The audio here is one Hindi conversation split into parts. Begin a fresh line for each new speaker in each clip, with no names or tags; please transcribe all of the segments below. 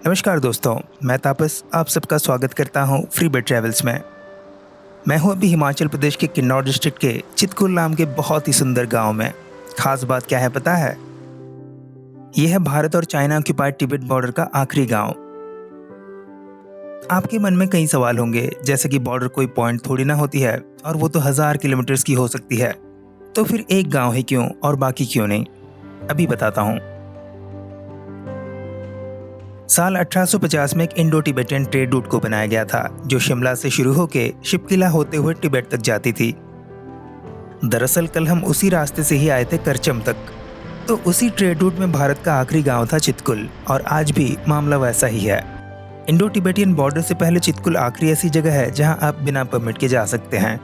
नमस्कार दोस्तों, मैं तापस आप सबका स्वागत करता हूं फ्री बर्ड ट्रैवल्स में। मैं हूं अभी हिमाचल प्रदेश के किन्नौर डिस्ट्रिक्ट के चितकुल नाम के बहुत ही सुंदर गांव में। खास बात क्या है पता है? यह है भारत और चाइना ऑक्यूपाइड तिब्बत बॉर्डर का आखिरी गांव। आपके मन में कई सवाल होंगे, जैसे कि बॉर्डर कोई पॉइंट थोड़ी ना होती है और वो तो 1000 किलोमीटर की हो सकती है, तो फिर एक गाँव ही क्यों और बाकी क्यों नहीं? अभी बताता हूँ। साल 1850 में एक इंडो टिबेटियन ट्रेड रूट को बनाया गया था, जो शिमला से शुरू होकर शिपकिला होते हुए तिब्बत तक जाती थी। दरअसल कल हम उसी रास्ते से ही आए थे करचम तक। तो उसी ट्रेड रूट में भारत का आखिरी गांव था चितकुल, और आज भी मामला वैसा ही है। इंडो टिबेटियन बॉर्डर से पहले चितकुल आखिरी ऐसी जगह है जहां आप बिना परमिट के जा सकते हैं।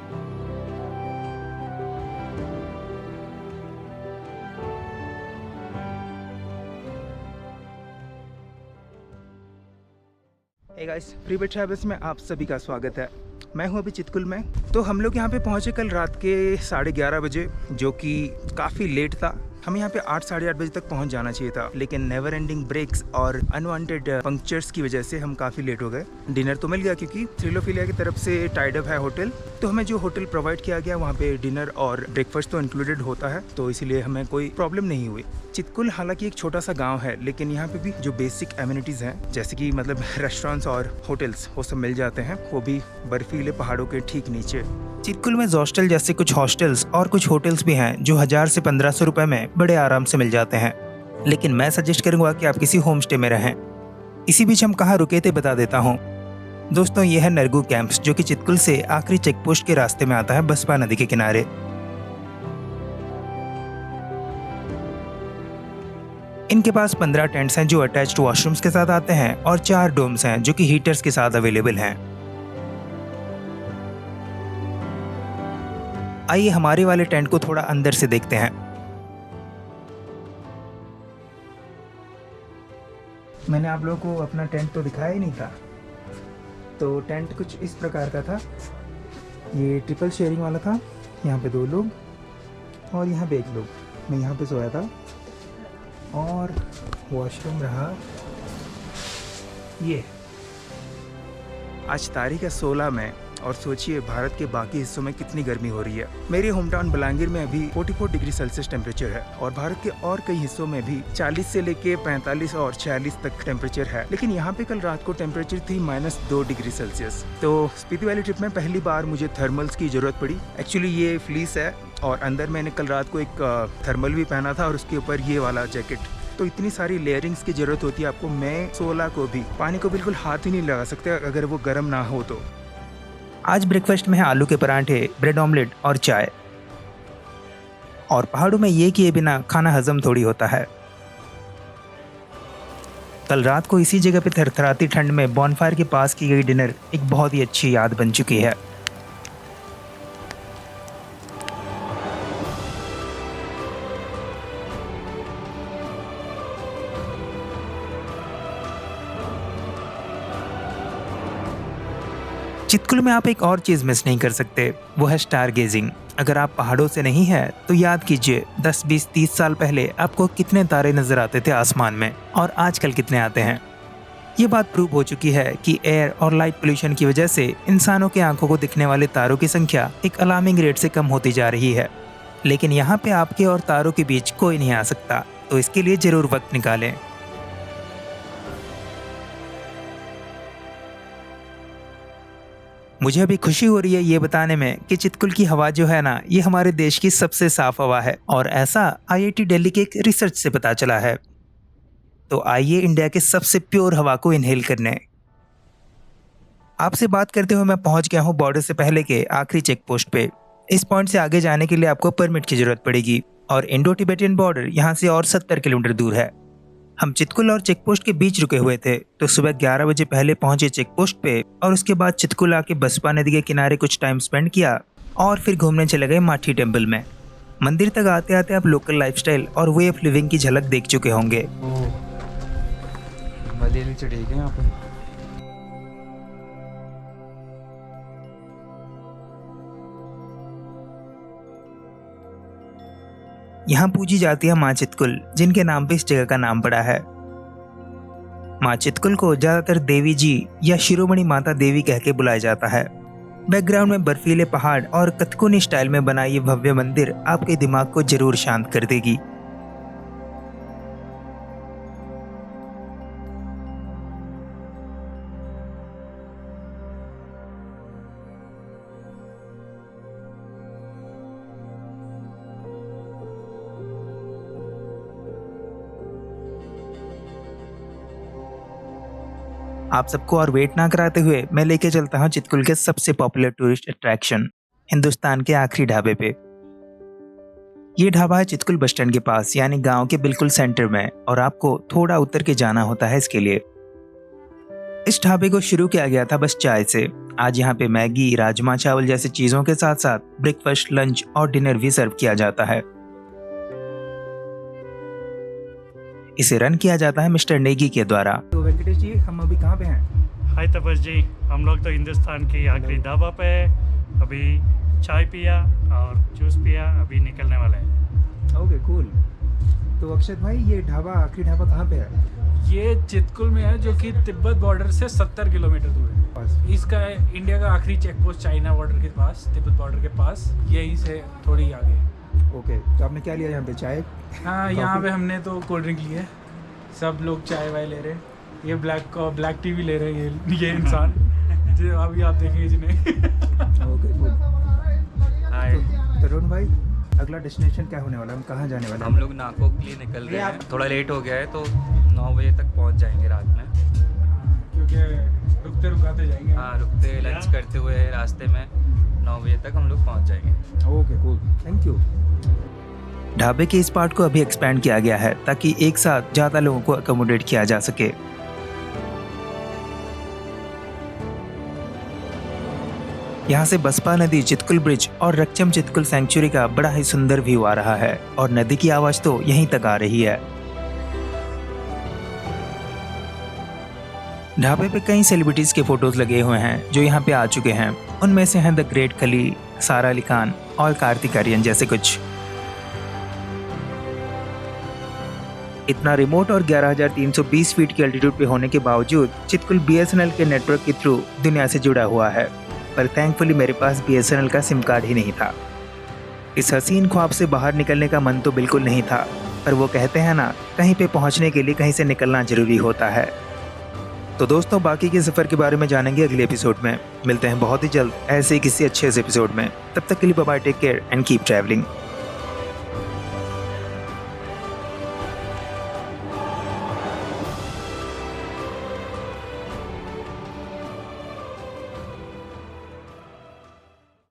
Hey guys, free bird travels में आप सभी का स्वागत है। मैं हूं अभी चितकुल में। तो हम लोग यहां पे पहुंचे कल रात के 11:30 बजे, जो कि काफ़ी लेट था। हमें यहाँ पे 8 साढ़े 8 बजे तक पहुंच जाना चाहिए था, लेकिन नेवर एंडिंग ब्रेक्स और अनवांटेड पंक्चर्स की वजह से हम काफ़ी लेट हो गए। डिनर तो मिल गया क्योंकि थ्रिलोफिलिया की तरफ से टाइड अप है होटल, तो हमें जो होटल प्रोवाइड किया गया वहाँ पे डिनर और ब्रेकफास्ट तो इंक्लूडेड होता है, तो इसीलिए हमें कोई प्रॉब्लम नहीं हुई। चितकुल हालांकि एक छोटा सा गांव है, लेकिन यहाँ पे भी जो बेसिक एमिनिटीज़ हैं, जैसे कि मतलब रेस्टोरेंट्स और होटल्स, वो सब मिल जाते हैं, वो भी बर्फीले पहाड़ों के ठीक नीचे। चितकुल में हॉस्टल जैसे कुछ हॉस्टल्स और कुछ होटल्स भी हैं जो 1000 से 1500 रुपए में बड़े आराम से मिल जाते हैं, लेकिन मैं सजेस्ट करूंगा कि आप किसी होम स्टे में रहें। इसी बीच हम कहाँ रुके थे बता देता हूँ। दोस्तों, ये है नरगू कैंप्स, जो कि चितकुल से आखिरी चेक पोस्ट के रास्ते में आता है, बसपा नदी के किनारे। इनके पास 15 टेंट्स हैं जो अटैच्ड वॉशरूम्स के साथ आते हैं, और 4 डोम्स हैं जो कि हीटर्स के साथ अवेलेबल हैं। आइए हमारे वाले टेंट को थोड़ा अंदर से देखते हैं। मैंने आप लोगों को अपना टेंट तो दिखाया ही नहीं था। तो टेंट कुछ इस प्रकार का था। ये ट्रिपल शेयरिंग वाला था। यहाँ पे 2 लोग और यहाँ पे 1 लोग। मैं यहाँ पे सोया था, और वॉशरूम रहा ये। आज तारीख है 16 मई, और सोचिए भारत के बाकी हिस्सों में कितनी गर्मी हो रही है। मेरे होम टाउन बलांगीर में अभी 44 डिग्री सेल्सियस टेम्परेचर है, और भारत के और कई हिस्सों में भी 40 से लेके 45 और 46 तक टेम्परेचर है। लेकिन यहाँ पे कल रात को टेम्परेचर थी -2 डिग्री सेल्सियस। तो स्पीति वैली ट्रिप में पहली बार मुझे थर्मल्स की जरूरत पड़ी। एक्चुअली ये फ्लीस है, और अंदर मैंने कल रात को एक थर्मल भी पहना था, और उसके ऊपर ये वाला जैकेट। तो इतनी सारी लेयरिंग्स की जरूरत होती है आपको। मैं 16 को भी पानी को बिल्कुल हाथ ही नहीं लगा सकते अगर वो गर्म ना हो तो। आज ब्रेकफास्ट में है आलू के पराठे, ब्रेड ऑमलेट और चाय। और पहाड़ों में ये किए बिना खाना हजम थोड़ी होता है। कल रात को इसी जगह पे थरथराती ठंड में बॉनफायर के पास की गई डिनर एक बहुत ही अच्छी याद बन चुकी है। चितकुल में आप एक और चीज़ मिस नहीं कर सकते, वो है स्टार गेजिंग। अगर आप पहाड़ों से नहीं हैं तो याद कीजिए 10, 20, 30 साल पहले आपको कितने तारे नजर आते थे आसमान में, और आजकल कितने आते हैं। ये बात प्रूव हो चुकी है कि एयर और लाइट पोल्यूशन की वजह से इंसानों के आंखों को दिखने वाले तारों की संख्या एक अलार्मिंग रेट से कम होती जा रही है। लेकिन यहाँ पे आपके और तारों के बीच कोई नहीं आ सकता, तो इसके लिए जरूर वक्त निकालें। मुझे अभी खुशी हो रही है ये बताने में कि चितकुल की हवा जो है ना, ये हमारे देश की सबसे साफ हवा है, और ऐसा IIT दिल्ली के एक रिसर्च से पता चला है। तो आइए इंडिया के सबसे प्योर हवा को इनहेल करने। आपसे बात करते हुए मैं पहुंच गया हूं बॉर्डर से पहले के आखिरी चेक पोस्ट पे। इस पॉइंट से आगे जाने के लिए आपको परमिट की जरूरत पड़ेगी, और इंडो टिबेटियन बॉर्डर यहाँ से और 70 किलोमीटर दूर है। हम चितकुल और चेक पोस्ट के बीच रुके हुए थे, तो सुबह 11 बजे पहले पहुंचे चेक पोस्ट पे, और उसके बाद चितकुल आके बसपा नदी के किनारे कुछ टाइम स्पेंड किया, और फिर घूमने चले गए माठी टेम्पल में। मंदिर तक आते आते आप लोकल लाइफस्टाइल और वे ऑफ लिविंग की झलक देख चुके होंगे। यहाँ पूजी जाती है माँ चितकुल, जिनके नाम पे इस जगह का नाम पड़ा है। माँ चितकुल को ज्यादातर देवी जी या शिरोमणि माता देवी कह के बुलाया जाता है। बैकग्राउंड में बर्फीले पहाड़ और कथकुनी स्टाइल में बना ये भव्य मंदिर आपके दिमाग को जरूर शांत कर देगी। आप सबको और वेट ना कराते हुए मैं लेके चलता हूँ चितकुल के सबसे पॉपुलर टूरिस्ट अट्रैक्शन हिंदुस्तान के आखिरी ढाबे पे। ये ढाबा है चितकुल बस स्टैंड के पास, यानी गांव के बिल्कुल सेंटर में, और आपको थोड़ा उतर के जाना होता है इसके लिए। इस ढाबे को शुरू किया गया था बस चाय से। आज यहाँ पे मैगी, राजमा चावल जैसी चीजों के साथ साथ ब्रेकफास्ट, लंच और डिनर भी सर्व किया जाता है। इसे रन किया जाता है मिस्टर नेगी के द्वारा। तो वेंकटेश जी, हम अभी कहाँ पे हैं?
हाय तपस जी, हम लोग तो हिंदुस्तान की आखिरी ढाबा पे है। अभी चाय पिया और जूस पिया, अभी निकलने वाले हैं।
Okay, cool. तो अक्षत भाई, ये ढाबा, आखिरी ढाबा कहाँ पे है?
ये चितकुल में है, जो कि तिब्बत बॉर्डर से 70 किलोमीटर दूर है। इसका इंडिया का आखिरी चेक पोस्ट चाइना बॉर्डर के पास, तिब्बत बॉर्डर के पास, यही से थोड़ी आगे।
ओके, तो आपने क्या लिया यहाँ पे? चाय?
हाँ, यहाँ पे हमने तो कोल्ड ड्रिंक ली है। सब लोग चाय वाय ले रहे हैं। ये ब्लैक टी भी ले रहे हैं ये इंसान जो अभी आप देखेंगे जिन्हें।
Okay, cool.
हाय
तरुण भाई, अगला डेस्टिनेशन क्या होने वाला है? हम कहाँ जाने वाले हैं?
हम लोग नाकोक के लिए निकल रहे हैं। थोड़ा लेट हो गया है तो 9 बजे तक पहुंच जाएंगे रात में,
क्योंकि रुकते रुकाते जाएंगे।
हाँ, रुकते लंच करते हुए रास्ते में 9 बजे तक हम लोग पहुंच जाएंगे।
Okay, cool, thank you. ढाबे के इस पार्ट को अभी एक्सपेंड किया गया है ताकि एक साथ ज्यादा लोगों को अकोमोडेट किया जा सके। यहाँ से बसपा नदी, चितकुल ब्रिज और रक्षम चितकुल सेंचुरी का बड़ा ही सुंदर व्यू आ रहा है, और नदी की आवाज तो यहीं तक आ रही है। ढाबे पे कई सेलिब्रिटीज के फोटोज लगे हुए हैं जो यहाँ पे आ चुके हैं। उनमें से हैं द ग्रेट खली, सारा अली खान और कार्तिक आर्यन जैसे कुछ। इतना रिमोट और 11,320 फीट की एल्टीट्यूड पे होने के बावजूद चितकुल BSNL के नेटवर्क के थ्रू दुनिया से जुड़ा हुआ है, पर थैंकफुली मेरे पास BSNL का सिम कार्ड ही नहीं था। इस हसीन ख्वाब से बाहर निकलने का मन तो बिल्कुल नहीं था, पर वो कहते हैं ना, कहीं पे पहुंचने के लिए कहीं से निकलना जरूरी होता है। तो दोस्तों, बाकी के सफर के बारे में जानेंगे अगले एपिसोड में। मिलते हैं बहुत ही जल्द ऐसे ही किसी अच्छे से एपिसोड में। तब तक के लिए bye bye, take care and keep travelling.